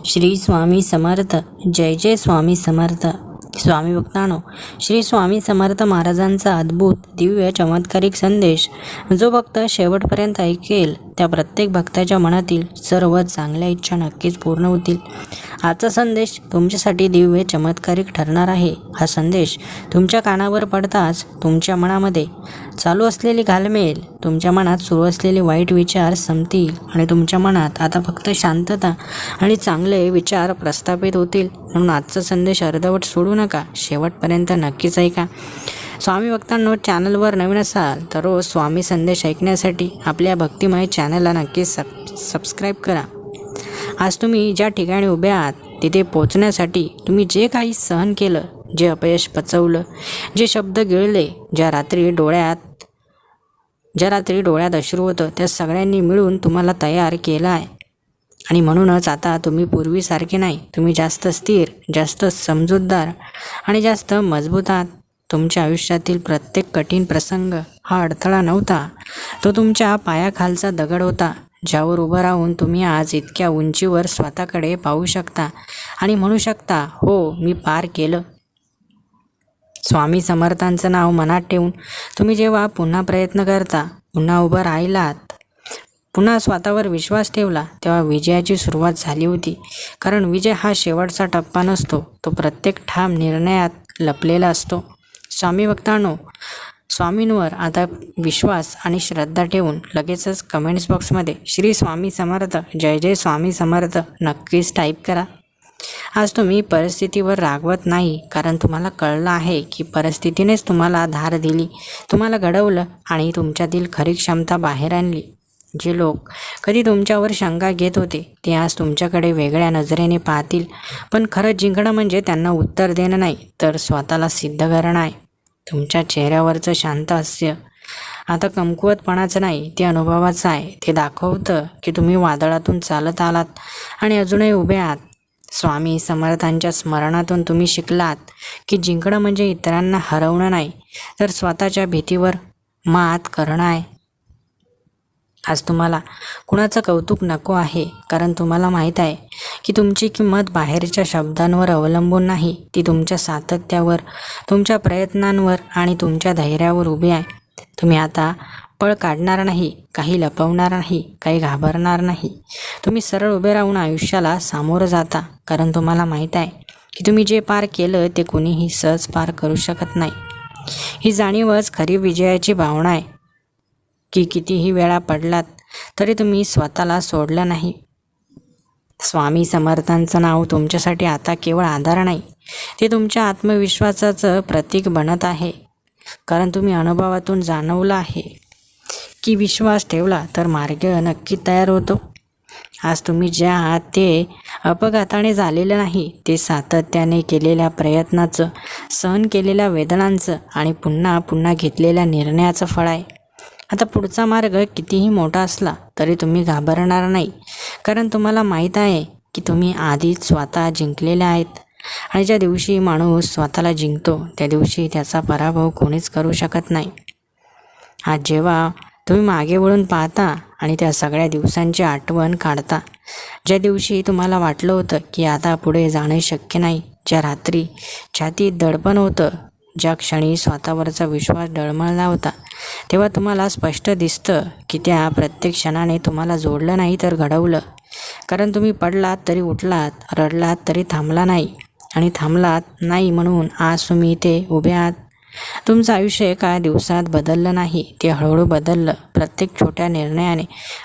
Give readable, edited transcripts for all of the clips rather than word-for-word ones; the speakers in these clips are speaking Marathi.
श्री स्वामी समर्थ. जय जय स्वामी समर्थ. स्वामी भक्तांनो, श्री स्वामी समर्थ महाराजांचा अद्भुत दिव्य चमत्कारिक संदेश जो भक्त शेवटपर्यंत ऐकेल त्या प्रत्येक भक्ताच्या मनातील सर्व चांगल्या इच्छा नक्कीच पूर्ण होतील. आजचा संदेश तुमच्यासाठी दिव्य चमत्कारिक ठरणार आहे. हा संदेश तुमच्या कानावर पडताच तुमच्या मनामध्ये चालू असलेली घालमेल, तुमच्या मनात सुरू असलेले वाईट विचार संपतील आणि तुमच्या मनात आता फक्त शांतता आणि चांगले विचार प्रस्थापित होतील. म्हणून आजचा संदेश अर्धवट सोडू नका, शेवटपर्यंत नक्कीच ऐका. स्वामी भक्तांनो, चॅनलवर नवीन असाल तर रोज स्वामी संदेश ऐकण्यासाठी आपल्या भक्तिमय चॅनलला नक्कीच सबस्क्राईब करा. आज तुम्ही ज्या ठिकाणी उभे आहात तिथे पोचण्यासाठी तुम्ही जे काही सहन केलं, जे अपयश पचवलं, जे शब्द गिळले, ज्या रात्री डोळ्यात अश्रू होतं, त्या सगळ्यांनी मिळून तुम्हाला तयार केलं आहे. आणि म्हणूनच आता तुम्ही पूर्वीसारखे नाही, तुम्ही जास्त स्थिर, जास्त समजूतदार आणि जास्त मजबूत आहात. तुमच्या आयुष्यातील प्रत्येक कठीण प्रसंग हा अडथळा नव्हता, तो तुमच्या पायाखालचा दगड होता, ज्यावर उभं राहून तुम्ही आज इतक्या उंचीवर स्वतःकडे पाहू शकता आणि म्हणू शकता, हो, मी पार केलं. स्वामी समर्थांचं नाव मनात ठेवून तुम्ही जेव्हा पुन्हा प्रयत्न करता, पुन्हा उभं राहिलात, पुन्हा स्वतःवर विश्वास ठेवला, तेव्हा विजयाची सुरुवात झाली होती. कारण विजय हा शेवटचा टप्पा नसतो, तो प्रत्येक ठाम निर्णयात लपलेला असतो. स्वामी भक्तांनो, स्वामींवर आता विश्वास आणि श्रद्धा ठेवून लगेचच कमेंट्स बॉक्समध्ये श्री स्वामी समर्थ, जय जय स्वामी समर्थ नक्कीच टाईप करा. आज तुम्ही परिस्थितीवर रागवत नाही, कारण तुम्हाला कळलं आहे की परिस्थितीनेच तुम्हाला धार दिली, तुम्हाला घडवलं आणि तुमच्यातील खरी क्षमता बाहेर आणली. जे लोक कधी तुमच्यावर शंका घेत होते ते आज तुमच्याकडे वेगळ्या नजरेने पाहतील. पण खरं जिंकणं म्हणजे त्यांना उत्तर देणं नाही, तर स्वतःला सिद्ध करणं आहे. तुमच्या चेहऱ्यावरचं शांत हास्य आता कमकुवतपणाचं नाही, ते अनुभवाचं आहे. ते दाखवतं की तुम्ही वादळातून चालत आलात आणि अजूनही उभे आहात. स्वामी समर्थांच्या स्मरणातून तुम्ही शिकलात की जिंकणं म्हणजे इतरांना हरवणं नाही, तर स्वतःच्या भीतीवर मात करणं आहे. आज तुम्हाला कुणाचं कौतुक नको आहे, कारण तुम्हाला माहीत आहे की तुमची किंमत बाहेरच्या शब्दांवर अवलंबून नाही, ती तुमच्या सातत्यावर, तुमच्या प्रयत्नांवर आणि तुमच्या धैर्यावर उभी आहे. तुम्ही आता पळ काढणार नाही, काही लपवणार नाही, काही घाबरणार नाही. तुम्ही सरळ उभे राहून आयुष्याला सामोरं जाता, कारण तुम्हाला माहीत आहे की तुम्ही जे पार केलं ते कोणीही सहज पार करू शकत नाही. ही जाणीवच खरी विजयाची भावना आहे की कितीही वेळा पडलात तरी तुम्ही स्वतःला सोडलं नाही. स्वामी समर्थांचं नाव तुमच्यासाठी आता केवळ आधार नाही, ते तुमच्या आत्मविश्वासाचं प्रतीक बनत आहे. कारण तुम्ही अनुभवातून जाणवलं आहे की विश्वास ठेवला तर मार्ग नक्की तयार होतो. आज तुम्ही जे आहात ते अपघाताने झालेलं नाही, ते सातत्याने केलेल्या प्रयत्नाचं, सहन केलेल्या वेदनांचं आणि पुन्हा पुन्हा घेतलेल्या निर्णयाचं फळ आहे. आता पुढचा मार्ग कितीही मोठा असला तरी तुम्ही घाबरणार नाही, कारण तुम्हाला माहीत आहे की तुम्ही आधीच स्वतः जिंकलेले आहेत. आणि ज्या दिवशी माणूस स्वतःला जिंकतो त्या दिवशी त्याचा पराभव कोणीच करू शकत नाही. आज जेव्हा तुम्ही मागे वळून पाहता आणि त्या सगळ्या दिवसांची आठवण काढता, ज्या दिवशी तुम्हाला वाटलं होतं की आता पुढे जाणे शक्य नाही, ज्या रात्री छातीत दडपण होतं, ज्या क्षणी स्वतःवरचा विश्वास डळमळला होता, तेव्हा तुम्हाला स्पष्ट दिसतं की त्या प्रत्येक क्षणाने तुम्हाला जोडलं नाही तर घडवलं. कारण तुम्ही पडलात तरी उठलात, रडलात तरी थांबला नाही आणि थांबलात नाही म्हणून आज तुम्ही इथे उभे आहात. तुमचं आयुष्य एका दिवसात बदललं नाही, ते हळूहळू बदललं. प्रत्येक छोट्या निर्णयाने,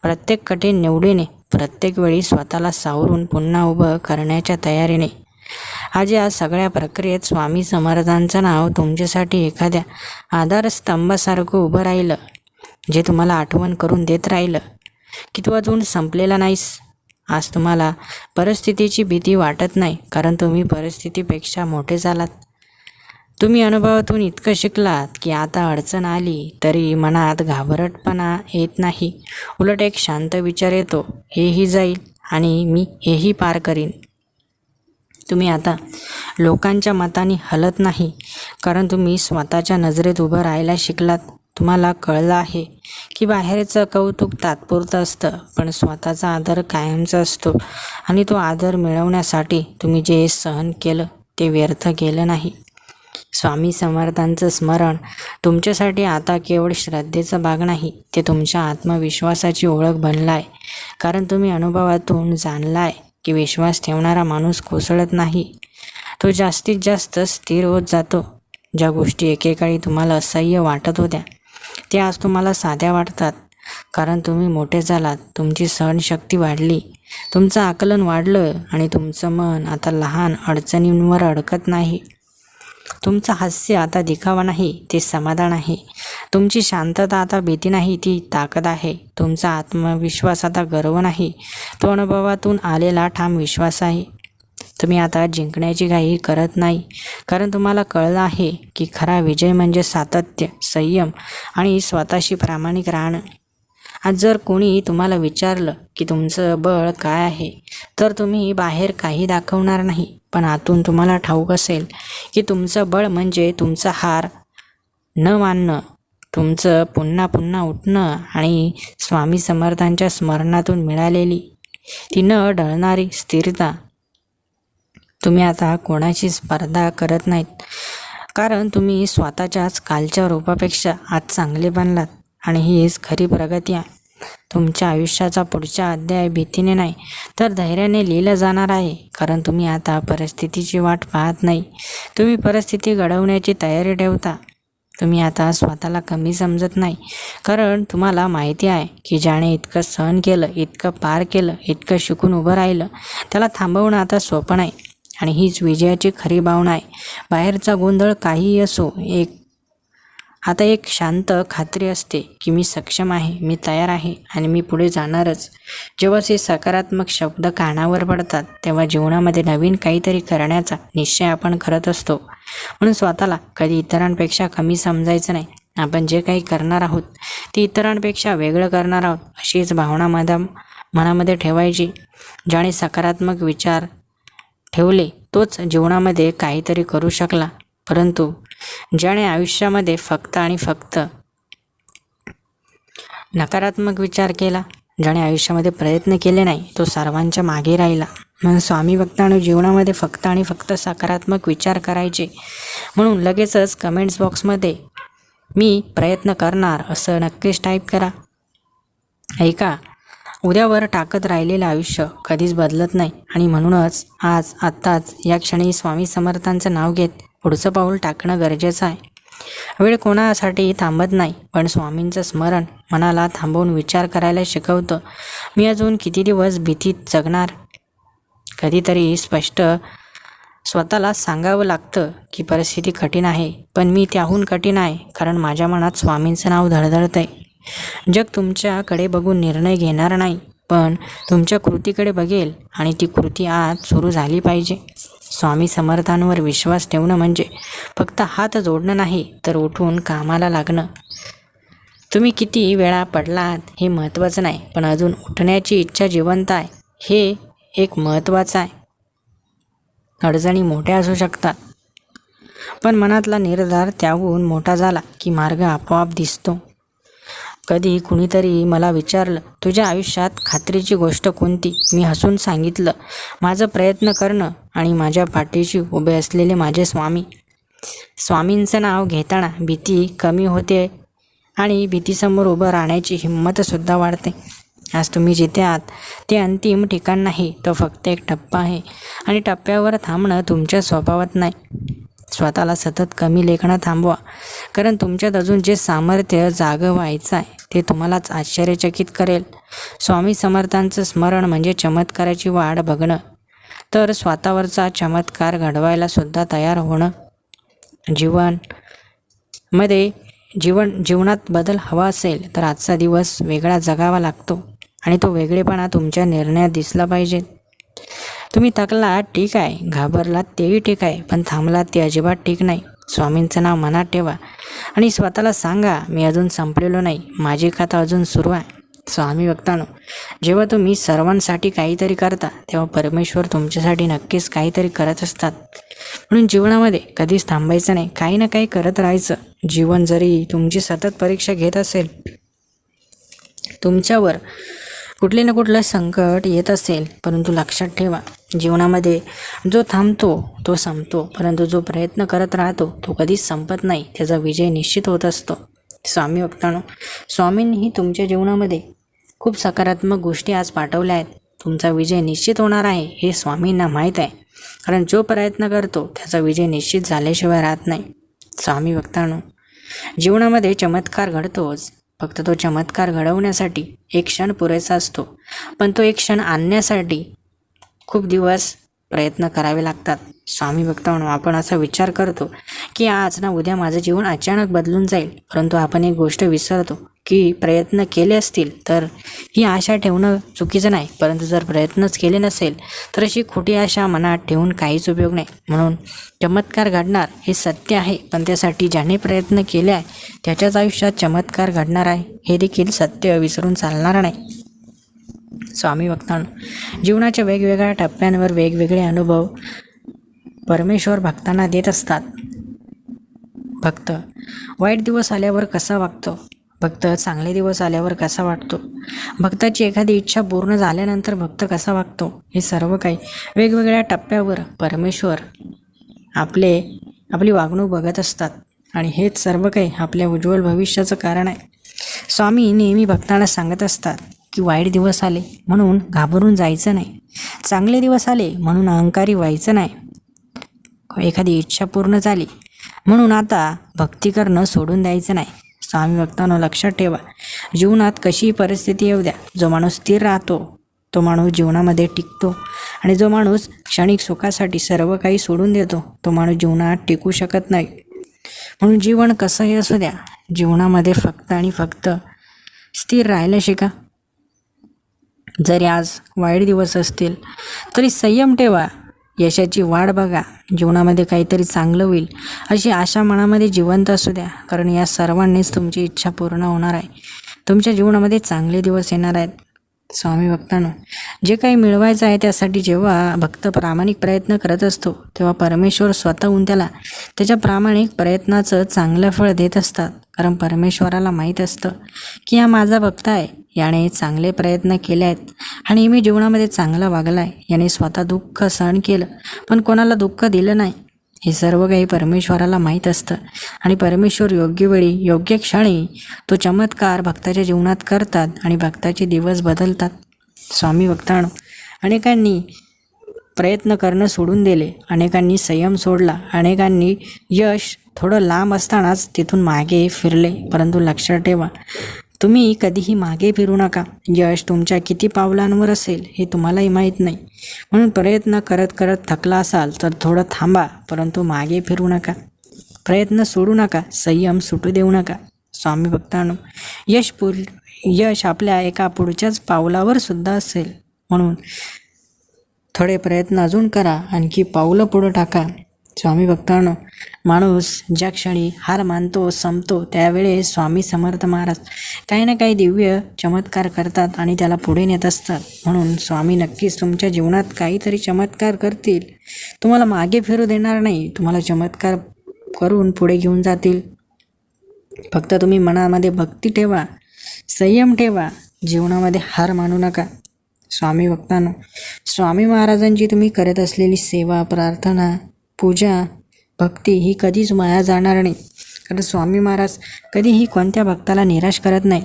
प्रत्येक कठीण निवडीने, प्रत्येक वेळी स्वतःला सावरून पुन्हा उभं करण्याच्या तयारीने. आज या सगळ्या प्रक्रियेत स्वामी समर्थांचं नाव तुमच्यासाठी एखाद्या आधारस्तंभासारखं उभं राहिलं, जे तुम्हाला आठवण करून देत राहिलं की तू अजून संपलेला नाहीस. आज तुम्हाला परिस्थितीची भीती वाटत नाही, कारण तुम्ही परिस्थितीपेक्षा मोठे झालात. तुम्ही अनुभवातून इतकं शिकलात की आता अडचण आली तरी मनात घाबरटपणा येत नाही, उलट एक शांत विचार येतो, हेही जाईल आणि मी हेही पार करीन. तुम्ही आता लोकांच्या मताने हलत नाही, कारण तुम्ही स्वतःच्या नजरेत उभं राहायला शिकलात. तुम्हाला कळलं आहे की बाहेरचं कौतुक तात्पुरतं असतं, पण स्वतःचा आदर कायमचा असतो. आणि तो आदर मिळवण्यासाठी तुम्ही जे सहन केलं ते व्यर्थ गेलं नाही. स्वामी समर्थांचं स्मरण तुमच्यासाठी आता केवळ श्रद्धेचा भाग नाही, ते तुमच्या आत्मविश्वासाची ओळख बनलं आहे. कारण तुम्ही अनुभवातून जाणला आहे की विश्वास ठेवणारा माणूस कोसळत नाही, तो जास्तीत जास्त स्थिर होत जातो. ज्या गोष्टी एकेकाळी तुम्हाला असह्य वाटत होत्या ते आज तुम्हाला साध्या वाटतात. कारण तुम्ही मोठे झालात, तुमची सहनशक्ती वाढली, तुमचं आकलन वाढलं आणि तुमचं मन आता लहान अडचणींवर अडकत नाही. तुमचं हास्य आता दिखावा नाही, ते समाधान आहे. तुमची शांतता आता भीती नाही, ती ताकद आहे. तुमचा आत्मविश्वास आता गर्व नाही, तो अनुभवातून आलेला ठाम विश्वास आहे. तुम्ही आता जिंकण्याची घाई करत नाही, कारण तुम्हाला कळलं आहे की खरा विजय म्हणजे सातत्य, संयम आणि स्वतःशी प्रामाणिक राहणं. आज जर कोणी तुम्हाला विचारलं की तुमचं बळ काय आहे, तर तुम्ही बाहेर काही दाखवणार नाही, पण आतून तुम्हाला ठाऊक असेल की तुमचं बळ म्हणजे तुमचा हार न मानणं, तुमचं पुन्हा पुन्हा उठणं आणि स्वामी समर्थांच्या स्मरणातून मिळालेली ती न ढळणारी स्थिरता. तुम्ही आता कोणाची स्पर्धा करत नाहीत, कारण तुम्ही स्वतःच्याच कालच्या रूपापेक्षा आज चांगले बनलात. आणि हीच खरी प्रगती आहे. तुमच्या आयुष्याचा पुढचा अध्याय भीतीने नाही तर धैर्याने लिहिला जाणार आहे. कारण तुम्ही आता परिस्थितीची वाट पाहत नाही, तुम्ही परिस्थिती घडवण्याची तयारी ठेवता. तुम्ही आता स्वतःला कमी समजत नाही, कारण तुम्हाला माहिती आहे की ज्याने इतकं सहन केलं, इतकं पार केलं, इतकं शिकून उभं राहिलं, त्याला थांबवणं आता सोपं नाही. आणि हीच विजयाची खरी भावना आहे. बाहेरचा गोंधळ काहीही असो, आता एक शांत खात्री असते की मी सक्षम आहे, मी तयार आहे आणि मी पुढे जाणारच. जेव्हा हे सकारात्मक शब्द कानावर पडतात तेव्हा जीवनामध्ये नवीन काहीतरी करण्याचा निश्चय आपण करत असतो. म्हणून स्वतःला कधी इतरांपेक्षा कमी समजायचं नाही. आपण जे काही करणार आहोत ते इतरांपेक्षा वेगळं करणार आहोत, अशीच भावना मनामध्ये ठेवायची. ज्याने सकारात्मक विचार ठेवले तोच जीवनामध्ये काहीतरी करू शकला. परंतु ज्याने आयुष्यामध्ये फक्त आणि फक्त नकारात्मक विचार केला, ज्याने आयुष्यामध्ये प्रयत्न केले नाही, तो सर्वांच्या मागे राहिला. म्हणून स्वामी भक्तांनो, जीवनामध्ये फक्त आणि फक्त सकारात्मक विचार करायचे. म्हणून लगेचच कमेंट्स बॉक्समध्ये मी प्रयत्न करणार असं नक्कीच टाईप करा. ऐका, उद्यावर टाकत राहिलेलं आयुष्य कधीच बदलत नाही. आणि म्हणूनच आज आत्ताच या क्षणी स्वामी समर्थांचं नाव घेत पुढचं पाऊल टाकणं गरजेचं आहे. वेळ कोणासाठी थांबत नाही, पण स्वामींचं स्मरण मनाला थांबवून विचार करायला शिकवतं. मी अजून किती दिवस भीतीत जगणार? कधीतरी स्पष्ट स्वतःला सांगावं लागतं की परिस्थिती कठीण आहे, पण मी त्याहून कठीण आहे, कारण माझ्या मनात स्वामींचं नाव धडधडत आहे. जग तुमच्याकडे बघून निर्णय घेणार नाही, पण तुमच्या कृतीकडे बघेल आणि ती कृती आज सुरू झाली पाहिजे. स्वामी समर्थांवर विश्वास ठेवणं म्हणजे फक्त हात जोडणं नाही, तर उठून कामाला लागणं. तुम्ही किती वेळा पडलात हे महत्त्वाचं नाही, पण अजून उठण्याची इच्छा जिवंत आहे हे एक महत्त्वाचं आहे. अडचणी मोठ्या असू शकतात, पण मनातला निर्धार त्याहून मोठा झाला की मार्ग आपोआप दिसतो. कधी कुणीतरी मला विचारलं, तुझ्या आयुष्यात खात्रीची गोष्ट कोणती? मी हसून सांगितलं, माझं प्रयत्न करणं आणि माझ्या पाठीशी उभे असलेले माझे स्वामी. स्वामींचं नाव घेताना भीती कमी होते आणि भीतीसमोर उभं राहण्याची हिंमतसुद्धा वाढते. आज तुम्ही जिथे आहात ते अंतिम ठिकाण नाही, तो फक्त एक टप्पा आहे. आणि टप्प्यावर थांबणं तुमच्या स्वभावात नाही. स्वतःला सतत कमी लेखणं थांबवा, कारण तुमच्यात अजून जे सामर्थ्य जागं व्हायचं आहे ते तुम्हालाच आश्चर्यचकित करेल. स्वामी समर्थांचं स्मरण म्हणजे चमत्काराची वाट बघणं, तर स्वतःवरचा चमत्कार घडवायला सुद्धा तयार होणं. जीवनात बदल हवा असेल तर आजचा दिवस वेगळा जगावा लागतो आणि तो वेगळेपणा तुमच्या निर्णयात दिसला पाहिजे. तुम्ही थकलात ठीक आहे, घाबरलात तेही ठीक आहे, पण थांबलात ते अजिबात ठीक नाही. स्वामींचं नाव मनात ठेवा आणि स्वतःला सांगा, मी अजून संपलेलो नाही, माझी कथा अजून सुरू आहे. स्वामी भक्तांनो, जेव्हा तुम्ही सर्वांसाठी काहीतरी करता तेव्हा परमेश्वर तुमच्यासाठी नक्कीच काहीतरी करत असतात. म्हणून जीवनामध्ये कधीच थांबायचं नाही, काही ना काही करत राहायचं. जीवन जरी तुमची सतत परीक्षा घेत असेल, तुमच्यावर कुठले ना कुठलं संकट येत असेल, परंतु लक्षात ठेवा, जीवनामध्ये जो थांबतो तो संपतो, परंतु जो प्रयत्न करत राहतो तो कधीच संपत नाही, त्याचा विजय निश्चित होत असतो. स्वामी भक्तांनो, स्वामींनीही तुमच्या जीवनामध्ये खूप सकारात्मक गोष्टी आज पाठवल्या आहेत. तुमचा विजय निश्चित होणार आहे हे स्वामींना माहीत आहे, कारण जो प्रयत्न करतो त्याचा विजय निश्चित झाल्याशिवाय राहत नाही. स्वामी भक्तांनो, जीवनामध्ये चमत्कार घडतोच, फक्त तो चमत्कार घडवण्यासाठी एक क्षण पुरेसा असतो, पण तो एक क्षण आणण्यासाठी खूप दिवस प्रयत्न करावे लागतात. स्वामी भक्तांनो, आपण असा विचार करतो की आज ना उद्या माझं जीवन अचानक बदलून जाईल, परंतु आपण एक गोष्ट विसरतो की प्रयत्न केले असतील तर ही आशा ठेवणं चुकीचं नाही, परंतु जर प्रयत्नच केले नसेल तर अशी खोटी आशा मनात ठेवून काहीच उपयोग नाही. म्हणून चमत्कार घडणार हे सत्य आहे, पण त्यासाठी ज्याने प्रयत्न केले आहे त्याच्याच आयुष्यात चमत्कार घडणार आहे हे देखील सत्य विसरून चालणार नाही. स्वामी भक्तांनो, जीवनाच्या वेगवेगळ्या टप्प्यांवर वेगवेगळे अनुभव परमेश्वर भक्तांना देत असतात. भक्त वाईट दिवस आल्यावर कसा वागतो, भक्त चांगले दिवस आल्यावर कसा वाटतो, भक्ताची एखादी इच्छा पूर्ण झाल्यानंतर भक्त कसा वागतो, हे सर्व काही वेगवेगळ्या टप्प्यावर परमेश्वर आपली वागणूक बघत असतात, आणि हेच सर्व काही आपल्या उज्ज्वल भविष्याचं कारण आहे. स्वामी नेहमी भक्तांना सांगत असतात की वाईट दिवस आले म्हणून घाबरून जायचं नाही, चांगले दिवस आले म्हणून अहंकारी व्हायचं नाही, एखादी इच्छा पूर्ण झाली म्हणून आता भक्ती करणं सोडून द्यायचं नाही. स्वामी भक्तांनो, लक्षात ठेवा, जीवनात कशीही परिस्थिती येऊ द्या, जो माणूस स्थिर राहतो तो माणूस जीवनामध्ये टिकतो, आणि जो माणूस क्षणिक सुखासाठी सर्व काही सोडून देतो तो माणूस जीवनात टिकू शकत नाही. म्हणून जीवन कसंही असू द्या, जीवनामध्ये फक्त आणि फक्त स्थिर राहायला शिका. जरी आज वाईट दिवस असतील तरी संयम ठेवा, यशाची वाट बघा, जीवनामध्ये काहीतरी चांगलं होईल अशी आशा मनामध्ये जिवंत असू द्या, कारण या सर्वांनीच तुमची इच्छा पूर्ण होणार आहे. तुमच्या जीवनामध्ये चांगले दिवस येणार आहेत. स्वामी भक्तांनो, जे काही मिळवायचं आहे त्यासाठी जेव्हा भक्त प्रामाणिक प्रयत्न करत असतो तेव्हा परमेश्वर स्वतःहून त्याला त्याच्या प्रामाणिक प्रयत्नाचं चांगलं फळ देत असतात, कारण परमेश्वराला माहीत असतं की हा माझा भक्त आहे, याने चांगले प्रयत्न केले आहेत आणि मी जीवनामध्ये चांगला वागला आहे, याने स्वतः दुःख सहन केलं पण कोणाला दुःख दिलं नाही. हे सर्व काही परमेश्वराला माहीत असतं, आणि परमेश्वर योग्य वेळी योग्य क्षणी तो चमत्कार भक्ताच्या जीवनात करतात आणि भक्ताचे दिवस बदलतात. स्वामी भक्तांनो, अनेकांनी प्रयत्न करणं सोडून दिले, अनेकांनी संयम सोडला, अनेकांनी यश थोडं लांब असतानाच तिथून मागे फिरले, परंतु लक्षात ठेवा, तुम्ही कधीही मागे फिरू नका. यश तुमच्या किती पावलांवर असेल हे तुम्हालाही माहीत नाही. म्हणून प्रयत्न करत करत थकला असाल तर थोडं थांबा, परंतु मागे फिरू नका. प्रयत्न सोडू नका, संयम सुटू देऊ नका. स्वामी भक्तांनो, यश आपल्या एका पुढच्याच पावलावर सुद्धा असेल, म्हणून थोडे प्रयत्न अजून करा, आणखी पावलं पुढं टाका. स्वामी भक्तांनो, माणूस ज्या क्षणी हार मानतो, संपतो, त्यावेळेस स्वामी समर्थ महाराज काही ना काही दिव्य चमत्कार करतात आणि त्याला पुढे नेत असतात. म्हणून स्वामी नक्कीच तुमच्या जीवनात काहीतरी चमत्कार करतील, तुम्हाला मागे फिरू देणार नाही, तुम्हाला चमत्कार करून पुढे घेऊन जातील. फक्त तुम्ही मनामध्ये भक्ती ठेवा, संयम ठेवा, जीवनामध्ये हार मानू नका. स्वामी भक्तांनो, स्वामी महाराजांची तुम्ही करत असलेली सेवा, प्रार्थना, पूजा, भक्ती ही कधीच वाया जाणार नाही, कारण स्वामी महाराज कधीही कोणत्या भक्ताला निराश करत नाही.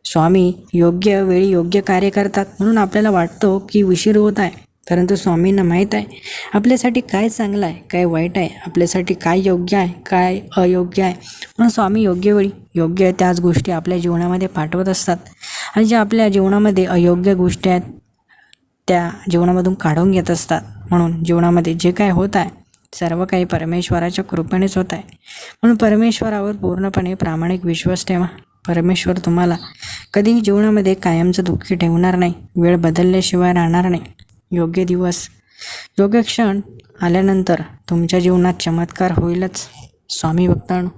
स्वामी योग्य वेळी योग्य कार्य करतात, म्हणून आपल्याला वाटतो की उशीर होत आहे, परंतु स्वामींना माहीत आहे आपल्यासाठी काय चांगलं आहे, काय वाईट आहे, आपल्यासाठी काय योग्य आहे, काय अयोग्य आहे. म्हणून स्वामी योग्य वेळी योग्य त्याच गोष्टी आपल्या जीवनामध्ये पाठवत असतात, आणि ज्या आपल्या जीवनामध्ये अयोग्य गोष्टी आहेत त्या जीवनामधून काढून घेत असतात. म्हणून जीवनामध्ये जे काय होत आहे सर्व काही परमेश्वराच्या कृपेनेच होत आहे. म्हणून परमेश्वरावर पूर्णपणे प्रामाणिक विश्वास ठेवा. परमेश्वर तुम्हाला कधीही जीवनामध्ये कायमचं दुःखी ठेवणार नाही, वेळ बदलल्याशिवाय राहणार नाही. योग्य दिवस, योग्य क्षण आल्यानंतर तुमच्या जीवनात चमत्कार होईलच. स्वामी भक्तांनो,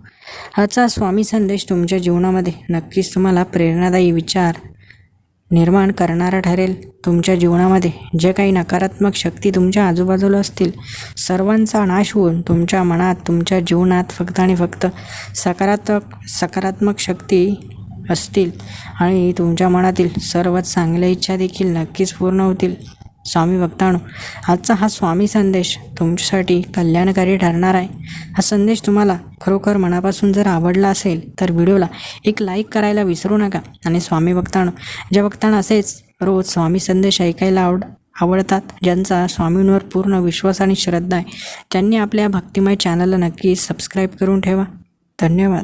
आजचा स्वामी संदेश तुमच्या जीवनामध्ये नक्कीच तुम्हाला प्रेरणादायी विचार निर्माण करणारा ठरेल. तुमच्या जीवनामध्ये जे काही नकारात्मक शक्ती तुमच्या आजूबाजूला असतील सर्वांचा नाश होऊन तुमच्या मनात, तुमच्या जीवनात फक्त आणि फक्त सकारात्मक शक्ती असतील आणि तुमच्या मनातील सर्व चांगल्या इच्छा देखील नक्कीच पूर्ण होतील. स्वामी भक्तांनो, आजचा हा स्वामी संदेश तुमच्यासाठी कल्याणकारी ठरणार आहे. हा संदेश तुम्हाला खरोखर मनापासून जर आवडला असेल तर व्हिडिओला एक लाईक करायला विसरू नका. आणि स्वामी भक्तांनो, ज्या भक्तांना असेच रोज स्वामी संदेश ऐकायला आवडतात, ज्यांचा स्वामींवर पूर्ण विश्वास आणि श्रद्धा आहे, त्यांनी आपल्या भक्तिमय चॅनलला नक्की सबस्क्राईब करून ठेवा. धन्यवाद.